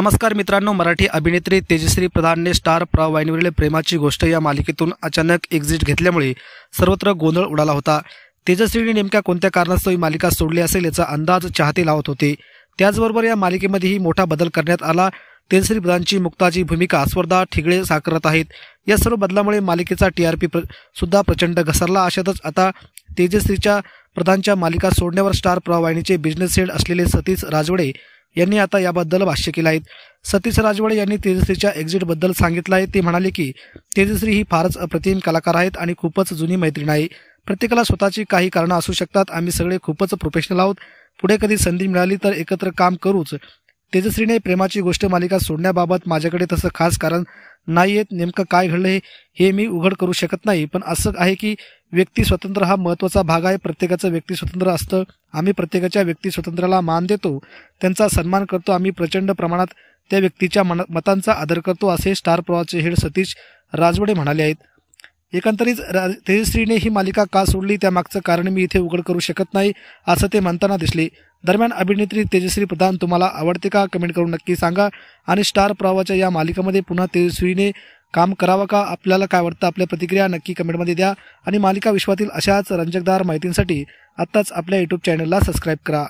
नमस्कार मित्रांनो, मराठी अभिनेत्री तेजश्री प्रधानने स्टार प्रवाह वाहिनीवरील प्रेमाची गोष्ट या मालिकेतून अचानक एक्झिट घेतल्यामुळे सर्वत्र गोंधळ उडाला होता। तेजश्रीने नेमक्या कोणत्या कारणास्तव ही मालिका सोडली असेल याचा अंदाज चाहते लावत होते। त्याचबरोबर या मालिकेमध्येही मोठा बदल करण्यात आला। तेजश्री प्रधानची मुक्ताची भूमिका स्पर्धा ठिगळे साकारत आहेत। या सर्व बदलामुळे मालिकेचा टीआरपी सुद्धा प्रचंड घसरला। अशातच आता तेजश्रीच्या प्रधानच्या मालिका सोडण्यावर स्टार प्रवाह वाहिनीचे बिझनेस हेड असलेले सतीश राजवडे यांनी आता याबद्दल भाष्य केले आहे। सतीश राजवडे यांनी तेजश्रीच्या एक्झिटबद्दल सांगितलं आहे। ते म्हणाले की तेजश्री ही फारच अप्रतिम कलाकार आहेत आणि खूपच जुनी मैत्रीण आहे। प्रत्येकाला स्वतःची काही कारणं असू शकतात। आम्ही सगळे खूपच प्रोफेशनल आहोत। पुढे कधी संधी मिळाली तर एकत्र काम करूच। तेजश्रीने प्रेमाची गोष्ट मालिका सोडण्याबाबत माझ्याकडे तसं खास कारण नाहीये। नेमकं काय घडलं हे मी उघड करू शकत नाही, पण असं आहे की व्यक्ती स्वातंत्र्य हा महत्त्वाचा भाग आहे। प्रत्येकाचं व्यक्ती स्वातंत्र्य असतं। आम्ही प्रत्येकाच्या व्यक्ती स्वातंत्र्याला मान देतो, त्यांचा सन्मान करतो। आम्ही प्रचंड प्रमाणात त्या व्यक्तीच्या मतांचा आदर करतो, असे स्टार प्रवाहाचे हेड सतीश राजवडे म्हणाले आहेत। एकंदरीत तेजश्रीने ही मालिका का सोडली त्यामागचं कारण मी इथे उघड करू शकत नाही, असं ते म्हणताना दिसले। दरम्यान अभिनेत्री तेजश्री प्रधान तुम्हाला आवडते का? कमेंट करून नक्की सांगा। आणि स्टार प्रवाहाच्या या मालिकेमध्ये पुन्हा तेजश्रीने काम करावं का? आपल्याला काय वाटतं? आपल्या प्रतिक्रिया नक्की कमेंटमध्ये द्या आणि मालिका विश्वातील अशाच रंजकदार माहितींसाठी आत्ताच आपल्या यूट्यूब चॅनलला सबस्क्राईब करा।